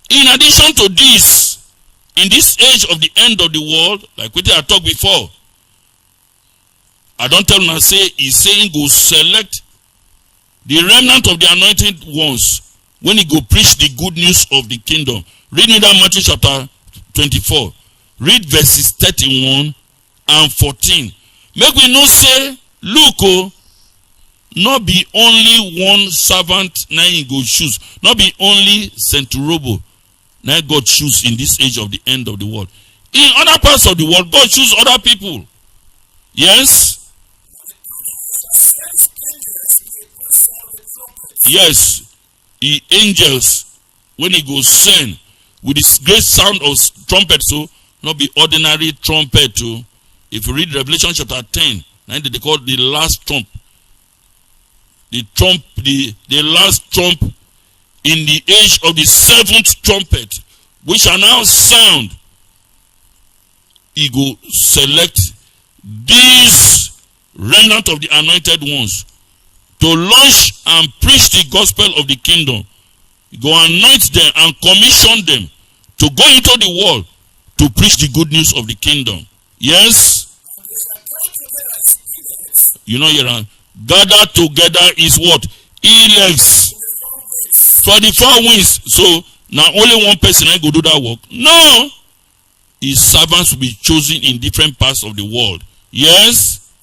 In addition to this, in this age of the end of the world, like we I talked before, I don't tell you say he's saying go select the remnant of the anointed ones when he go preach the good news of the kingdom. Read in that Matthew chapter 24. Read verses 31 and 14. Make we not say, look, not be only one servant now he go choose. Not be only Saint Robo now God choose in this age of the end of the world. In other parts of the world, God choose other people. Yes? Yes. The angels, when he goes send with this great sound of trumpet, so not be ordinary trumpet too. If you read Revelation chapter 10, now they call it the last trump. The last trump in the age of the seventh trumpet, which shall now sound. He go select these remnant of the anointed ones to launch and preach the gospel of the kingdom. He go anoint them and commission them to go into the world to preach the good news of the kingdom. Yes? You know, gather together is what? Elect. 24 wins. So now only one person go do that work. No. His servants will be chosen in different parts of the world. Yes.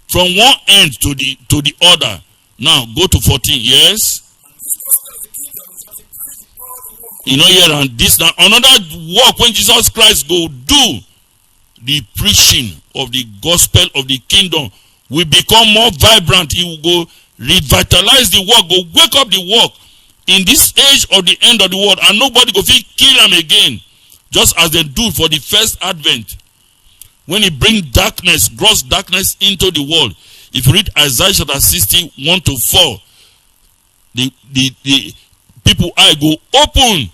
From one end to the other. Now go to 14. Yes. You know here and this now another work when Jesus Christ go do the preaching of the gospel of the kingdom will become more vibrant. He will go revitalize the work, go wake up the work in this age of the end of the world, and nobody go feel kill them again, just as they do for the first advent when he bring darkness, gross darkness into the world. If you read Isaiah chapter 61 to 4, the people eye go open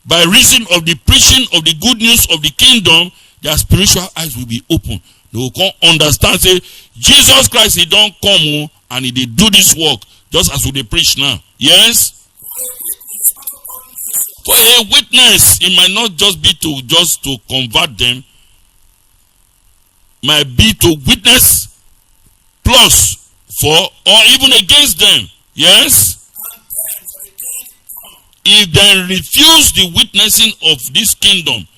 by reason of the preaching of the good news of the kingdom. Their spiritual eyes will be open. They will come understand, say, Jesus Christ, he don't come and he did do this work just as we preach now. Yes? For a witness, it might not just be to convert them, might be to witness plus for or even against them. Yes? If they refuse the witnessing of this kingdom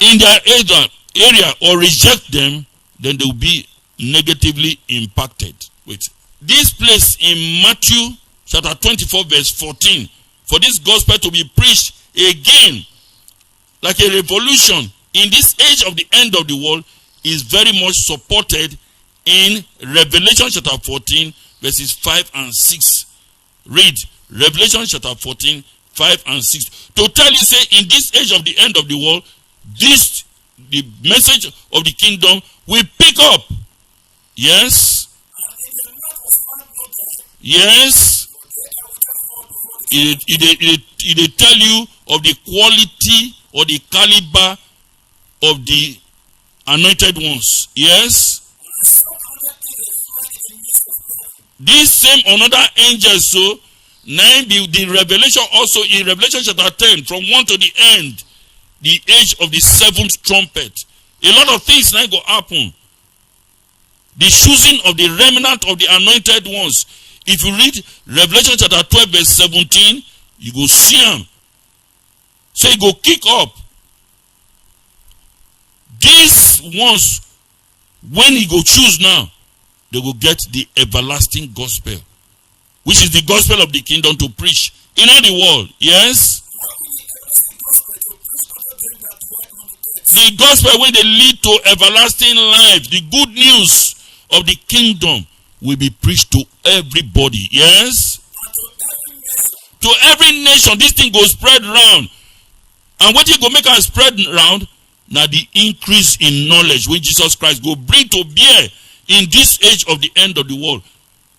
in their area or reject them, then they will be negatively impacted. Wait. This place in Matthew chapter 24 verse 14, for this gospel to be preached again like a revolution in this age of the end of the world is very much supported in Revelation chapter 14 verses 5 and 6. Read Revelation chapter 14 5 and 6 to tell you, say, in this age of the end of the world, the message of the kingdom will pick up. Yes. Yes. It tell you of the quality or the caliber of the anointed ones. Yes. This same another angel, so now the revelation also in Revelation chapter 10 from 1 to the end, the age of the seventh trumpet. A lot of things now go happen. The choosing of the remnant of the anointed ones. If you read Revelation chapter 12 verse 17, you go see them. So you go kick up. These ones, when you go choose now, they will get the everlasting gospel, which is the gospel of the kingdom to preach in all the world. Yes? The gospel where they lead to everlasting life, the good news of the kingdom will be preached to everybody. Yes? To every nation, this thing goes spread around. And what you go make us spread around? Now the increase in knowledge which Jesus Christ go bring to bear in this age of the end of the world.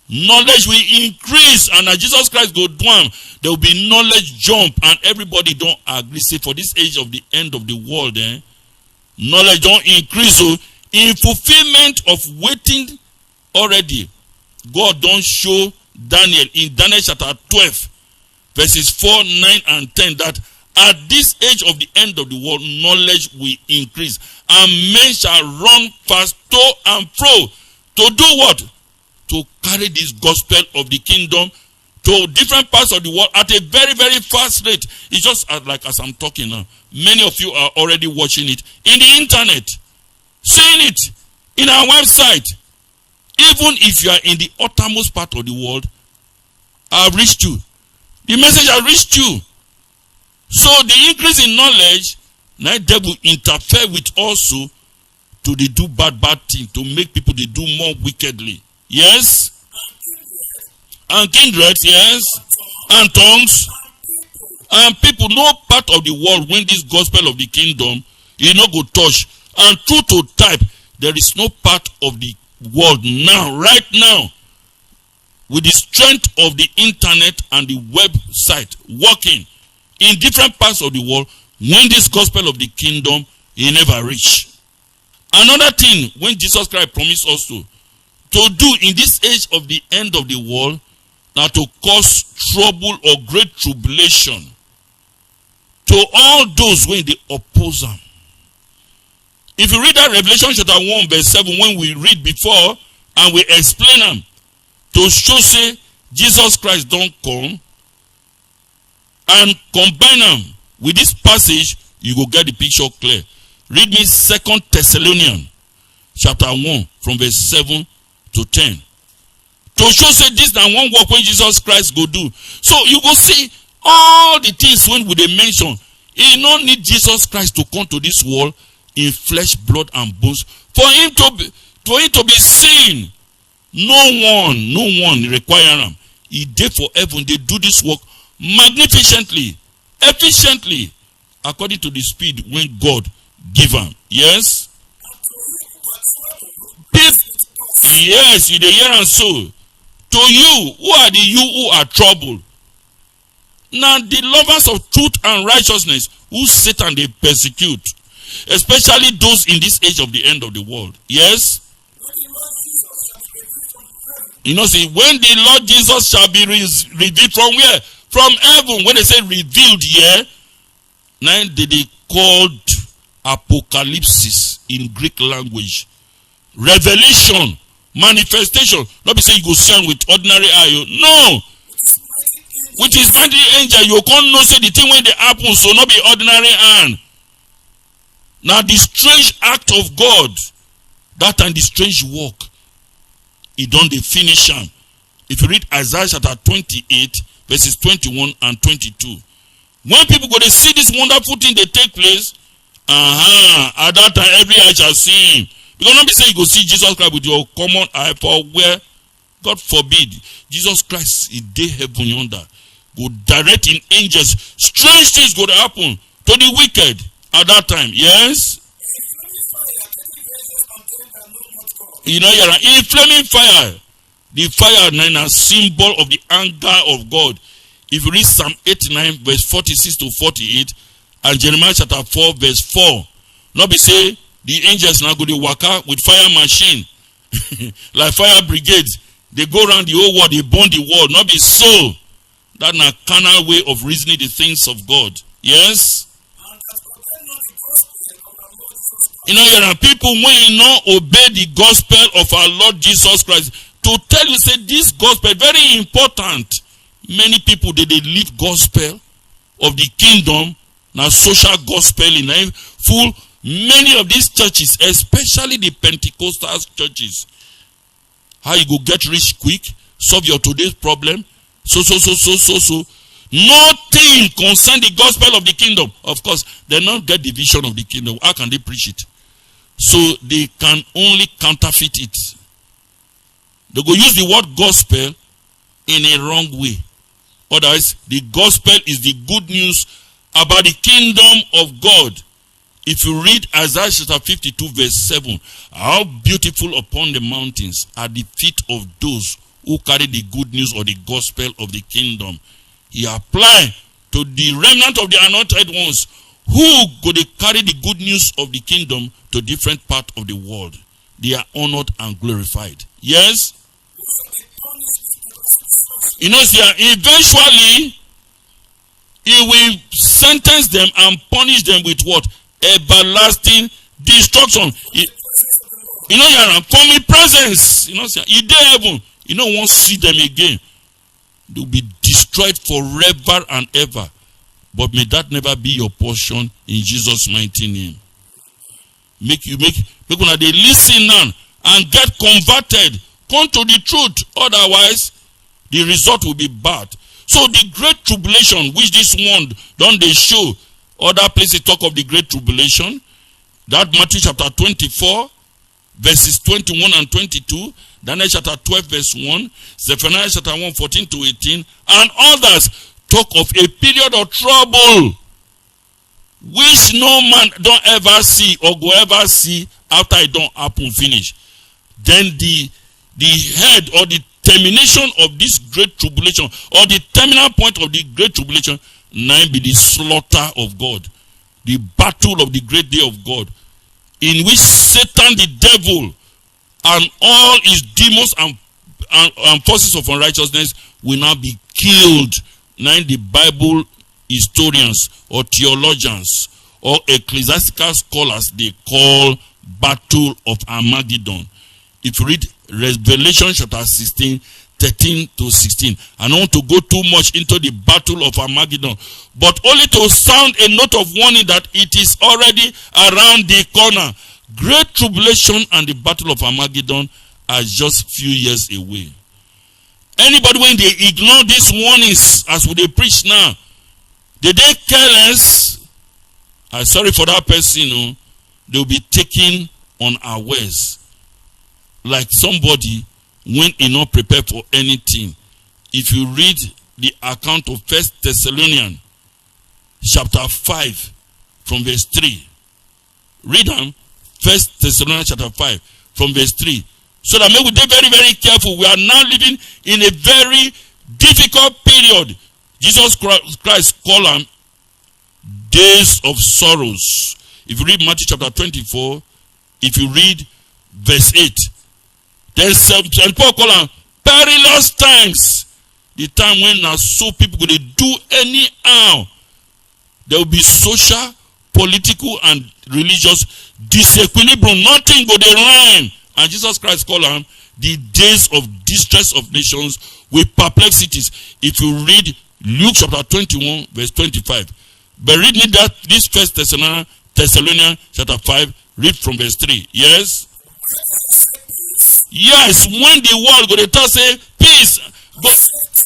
Knowledge will increase, and as Jesus Christ go down, there will be knowledge jump, and everybody don't agree. Say for this age of the end of the world, knowledge don't increase. So in fulfillment of waiting already, God don't show Daniel in Daniel chapter 12, verses 4, 9, and 10, that at this age of the end of the world, knowledge will increase, and men shall run fast to and fro. To do what? To carry this gospel of the kingdom to different parts of the world at a very, very fast rate. It's just like as I'm talking now. Many of you are already watching it in the internet, seeing it in our website. Even if you are in the uttermost part of the world, I've reached you. The message has reached you. So the increase in knowledge, now devil interfere with also to they do bad thing, to make people they do more wickedly. Yes? And kindred, yes? And tongues. And people, no part of the world when this gospel of the kingdom, you know, go touch. And true to type, there is no part of the world now, right now, with the strength of the internet and the website working in different parts of the world, when this gospel of the kingdom, he never reach. Another thing, when Jesus Christ promised us to do in this age of the end of the world, now to cause trouble or great tribulation to all those when they oppose them. If you read that Revelation chapter 1 verse 7, when we read before and we explain them, to show say Jesus Christ don't come, and combine them with this passage, you go get the picture clear. Read me 2 Thessalonians chapter 1 from verse 7 to 10. To show say this na one work when Jesus Christ go do. So you go see all the things when we they mention. He don't need Jesus Christ to come to this world in flesh, blood, and bones for him to be seen. No one require him. He did for heaven. They do this work magnificently, efficiently, according to the speed when God give them. Yes? Yes, you dey hear and so. To you, who are who are troubled? Now the lovers of truth and righteousness, who Satan they persecute, especially those in this age of the end of the world. Yes? You know, see, when the Lord Jesus shall be revealed from where? From heaven. When they say revealed here, now they called apocalypse in Greek language. Revelation, manifestation. Not be saying you go see with ordinary eye. No. With his mighty angel, you can't know say the thing when they happen, so not be ordinary hand. Now the strange act of God, that time the strange work, he done the finish him. If you read Isaiah chapter 28, verses 21 and 22. When people go to see this wonderful thing they take place, at that time every eye shall see him. Because not be saying you go see Jesus Christ with your common eye, for where, God forbid, Jesus Christ is day heaven yonder. Go direct in angels. Strange things go to happen to the wicked at that time. Yes? You know, you're in flaming fire. The fire is a symbol of the anger of God. If you read Psalm 89, verse 46 to 48, and Jeremiah chapter 4, verse 4, not be say the angels now go to waka with fire machine, like fire brigades. They go around the whole world, they burn the world. Not be so. That's a carnal way of reasoning the things of God. Yes? You know, there are people when you not obey the gospel of our Lord Jesus Christ. To tell you, say this gospel very important. Many people they live gospel of the kingdom, now social gospel in full. Many of these churches, especially the Pentecostal churches, how you go get rich quick, solve your today's problem, so. Nothing concern the gospel of the kingdom. Of course, they not get the vision of the kingdom. How can they preach it? So they can only counterfeit it. They go use the word gospel in a wrong way. Otherwise, the gospel is the good news about the kingdom of God. If you read Isaiah chapter 52 verse 7, how beautiful upon the mountains are the feet of those who carry the good news or the gospel of the kingdom. He applied to the remnant of the anointed ones who go to carry the good news of the kingdom to different parts of the world. They are honored and glorified. Yes? You know, see, eventually, He will sentence them and punish them with what? Everlasting destruction. You know, from his presence, you know, he did heaven. You know, won't see them again. They will be destroyed forever and ever. But may that never be your portion in Jesus' mighty name. Make una they listen now and get converted. Come to the truth. Otherwise, the result will be bad. So the great tribulation, which this one don't they show, other places talk of the great tribulation. That Matthew chapter 24, verses 21 and 22, Daniel chapter 12, verse 1, Zephaniah chapter 1, 14 to 18, and others talk of a period of trouble which no man don't ever see or go ever see after it don't happen finish. Then the head or the termination of this great tribulation, or the terminal point of the great tribulation, now be the slaughter of God, the battle of the great day of God, in which Satan the devil and all his demons and forces of unrighteousness will now be killed. Now the Bible historians or theologians or ecclesiastical scholars, they call Battle of Armageddon. If you read Revelation chapter 16, 13 to 16. I don't want to go too much into the Battle of Armageddon, but only to sound a note of warning that it is already around the corner. Great tribulation and the Battle of Armageddon are just few years away. Anybody, when they ignore these warnings as they preach now, they careless. I'm sorry for that person. They'll be taken unawares. Like somebody when he not prepared for anything. If you read the account of 1 Thessalonians chapter 5 from verse 3. Read them. 1 Thessalonians chapter 5 from verse 3. So that maybe we're very, very careful. We are now living in a very difficult period. Jesus Christ called them days of sorrows. If you read Matthew chapter 24, if you read verse 8, then St. Paul called them perilous times. The time when now so people will do anyhow. There will be social, political, and religious disequilibrium. Nothing but the line. And Jesus Christ called them the days of distress of nations with perplexities. If you read Luke chapter 21, verse 25. But read me that this 1 Thessalonians chapter 5, read from verse 3. Yes? Yes, when the world go to say peace, God,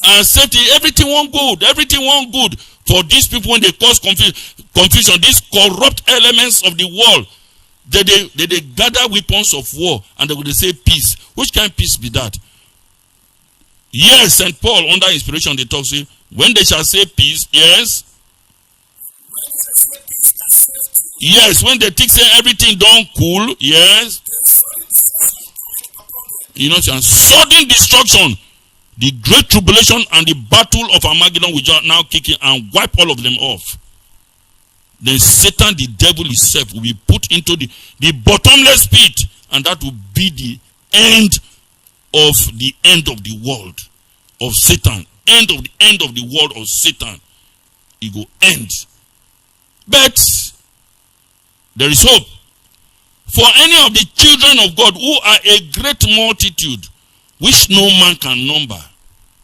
and safety, everything won't good for these people when they cause confusion, these corrupt elements of the world. They gather weapons of war and they will say peace. Which kind of peace be that? Yes, St. Paul under inspiration they talk say when they shall say peace, yes. Yes, when they think say everything don't cool, yes. You know, sudden destruction, the great tribulation and the battle of Armageddon will now kick in and wipe all of them off. Then Satan, the devil himself, will be put into the bottomless pit, and that will be the end of the world of Satan. End of the world of Satan. It will end. But there is hope for any of the children of God who are a great multitude, which no man can number.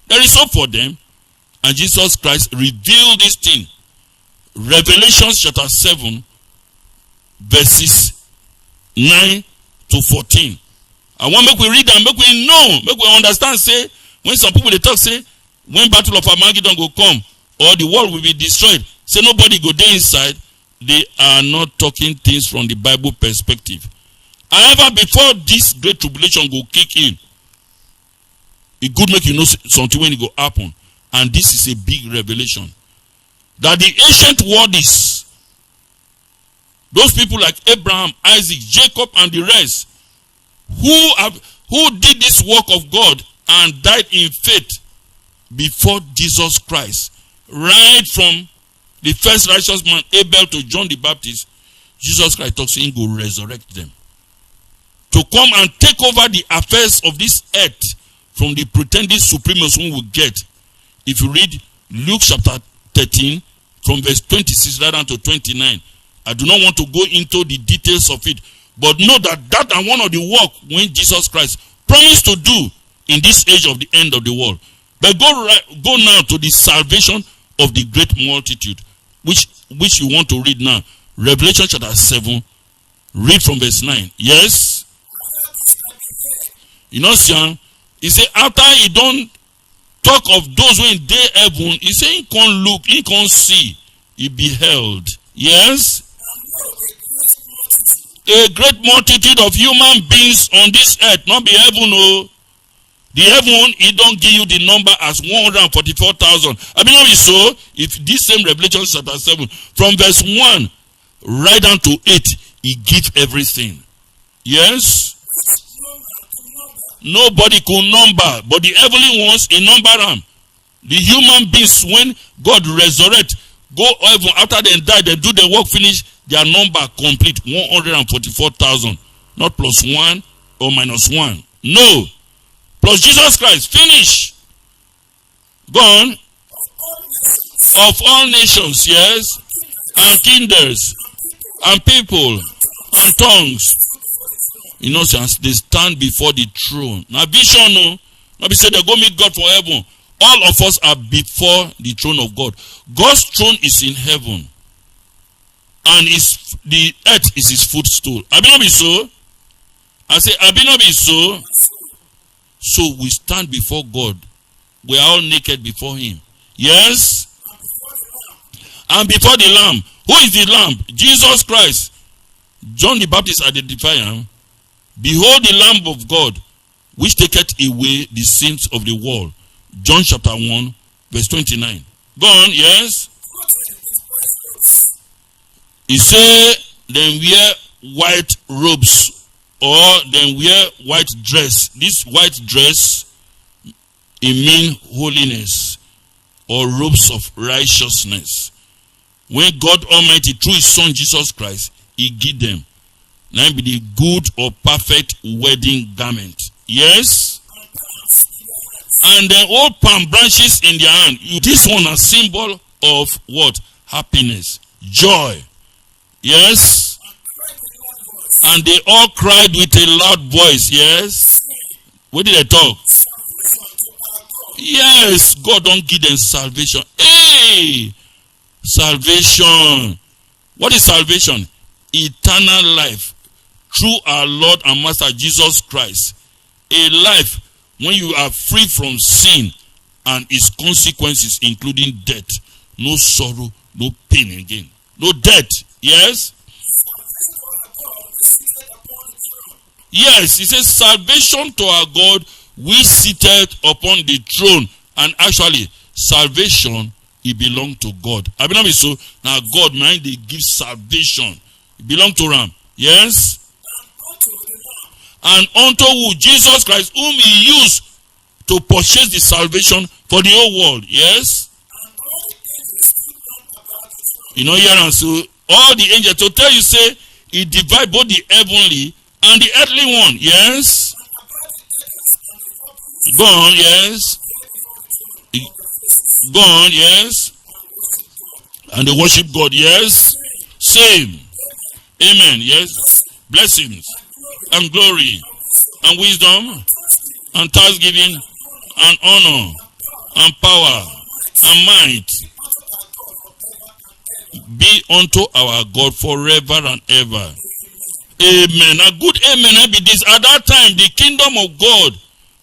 There is hope for them. And Jesus Christ revealed this thing. Revelation chapter 7, verses 9 to 14. I want make we read and make we know, make we understand, say, when some people they talk, say, when Battle of Armageddon will come, or the world will be destroyed, say nobody go there inside, they are not talking things from the Bible perspective. However, before this great tribulation go kick in, it could make you know something when it go happen. And this is a big revelation. That the ancient worlds, those people like Abraham, Isaac, Jacob, and the rest, who did this work of God and died in faith before Jesus Christ, right from the first righteous man Abel to John the Baptist, Jesus Christ talks saying go resurrect them to come and take over the affairs of this earth from the pretended supremacy we will get. If you read Luke chapter 13, from verse 26 right down to 29. I do not want to go into the details of it, but know that are one of the work when Jesus Christ promised to do in this age of the end of the world. But go now to the salvation of the great multitude, which you want to read now. Revelation chapter 7, read from verse 9. Yes? You know, Sean, he said after he don't talk of those who in their heaven, he said he can't look, he can't see, he beheld. Yes? A great multitude of human beings on this earth, not be heaven, oh. The heaven, he don't give you the number as 144,000. I mean, so if this same Revelation chapter 7, from verse 1 right down to 8, he gives everything. Yes? Nobody could number, but the heavenly ones, he number them. The human beings, when God resurrect, go heaven, after they die, they do the work finish, their number complete, 144,000. Not plus 1 or minus 1. No. Plus Jesus Christ, finish. Gone. Of all nations, yes. And kindreds. And people. And tongues. You know, they stand before the throne. Now, vision, no. Now, be said they go meet God for heaven. All of us are before the throne of God. God's throne is in heaven. And the earth is his footstool. I be not be so. I say, I be not be so. So we stand before God. We are all naked before him. Yes? And before the Lamb. Who is the Lamb? Jesus Christ. John the Baptist identified him. Behold the Lamb of God, which taketh away the sins of the world. John chapter 1, verse 29. Go on, yes? He said, then wear white robes, or then wear white dress. This white dress, it means holiness, or robes of righteousness. When God Almighty, through his Son Jesus Christ, he give them. Now be the good or perfect wedding garment. Yes? And then all palm branches in their hand. This one a symbol of what? Happiness. Joy. Yes? And they all cried with a loud voice. Yes? What did they talk? Yes, God don't give them salvation. Hey! Salvation. What is salvation? Eternal life through our Lord and Master Jesus Christ. A life when you are free from sin and its consequences, including death. No sorrow, no pain again. No death. Yes? Yes, it says salvation to our God, we seated upon the throne. And actually, salvation, it belongs to God. I believe so. Now God, man, they give salvation. It belongs to him. Yes? And unto who? Jesus Christ, whom he used to purchase the salvation for the whole world. Yes? You know, here and so, all the angels, to tell you, say, he divide both the heavenly and the earthly one. Yes? Go on, yes? Go on, yes? And they worship God, yes? Same. Amen, yes? Blessings and glory and wisdom and thanksgiving and honor and power and might be unto our God forever and ever. Amen. A good amen be this. At that time, the kingdom of God,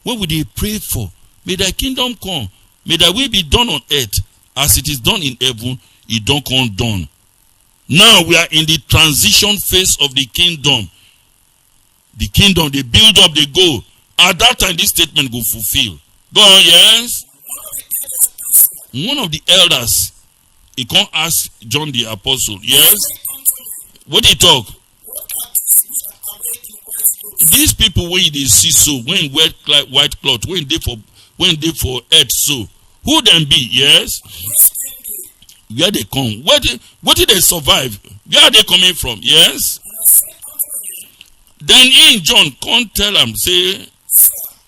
what would they pray for? May thy kingdom come. May thy will be done on earth as it is done in heaven. It don't come done. Now we are in the transition phase of the kingdom. The kingdom, they build up, they go. At that time, this statement will fulfill. Go on, yes? One of the elders, he can't ask John the apostle, yes? What did he talk? These people, when they see so, when wear white cloth, when they for earth so, who them be, yes? Where they come? What did they survive? Where are they coming from? Yes? Then in John can't tell them, say,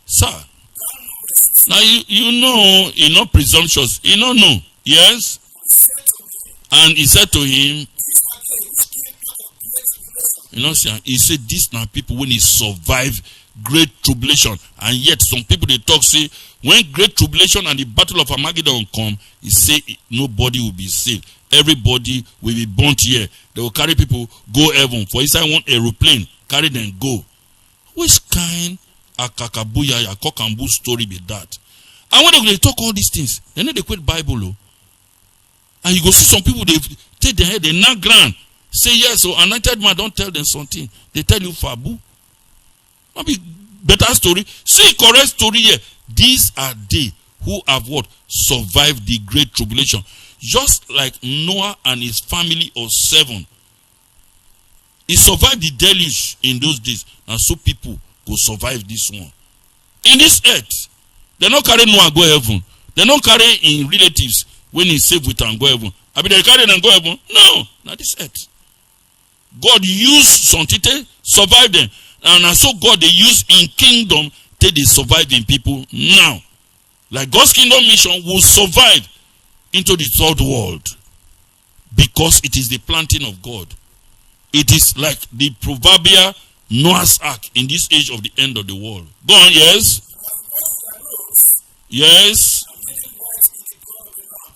sir. Now you know, you're not presumptuous. You don't know. Yes? And he said to him, you know, he said, these now people when he survive great tribulation. And yet some people they talk say, when great tribulation and the battle of Armageddon come, he say nobody will be saved. Everybody will be burnt here. They will carry people go heaven. For inside one aeroplane, carry them go. Which kind of kakabuya, a cock and bull story be that? And when they talk all these things, they know they quote Bible. Oh. And you go see some people, they take their head, they knock ground. Say yes, so anointed man don't tell them something. They tell you fabu. Maybe better story. See correct story here. These are they who have what? Survived the great tribulation. Just like Noah and his family of 7. He survived the deluge in those days. And so people will survive this one. In this earth, they don't carry Noah go heaven. They don't carry in relatives when he saved with and go heaven. I mean, they carry them go heaven. No, not this earth. God used some people survive them. And so God they use in kingdom till they surviving people now. Like God's kingdom mission will survive into the third world. Because it is the planting of God. It is like the proverbial Noah's Ark in this age of the end of the world. Go on, yes? Yes?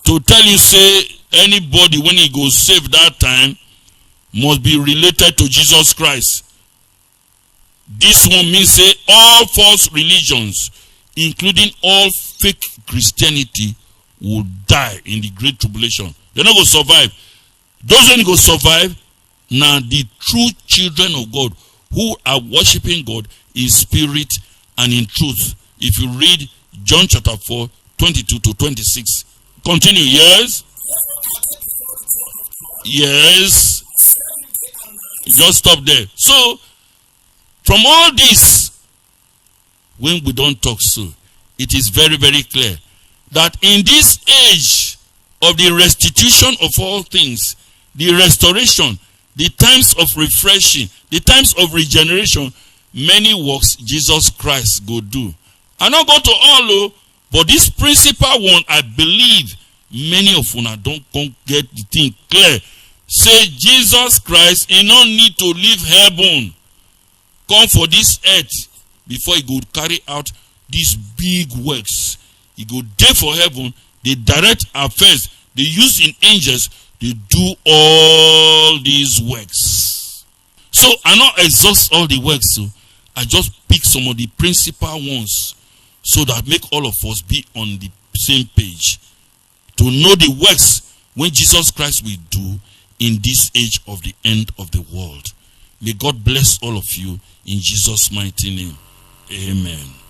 To tell you, say, anybody when he goes save that time must be related to Jesus Christ. This one means say all false religions, including all fake Christianity, will die in the great tribulation. They're not going to survive. Those who go survive, now the true children of God who are worshiping God in spirit and in truth. If you read John chapter 4, 22 to 26. Continue, yes? Yes. Just stop there. So, from all this, when we don't talk so, it is very, very clear that in this age of the restitution of all things, the restoration, the times of refreshing, the times of regeneration, many works Jesus Christ go do. I not go to all, but this principal one, I believe many of you don't get the thing clear. Say Jesus Christ, he don't need to leave heaven, come for this earth before he go carry out these big works. He go there for heaven, they direct affairs, they use in angels, they do all these works. So I not exhaust all the works, so I just pick some of the principal ones so that make all of us be on the same page to know the works when Jesus Christ will do in this age of the end of the world. May God bless all of you in Jesus' mighty name. Amen.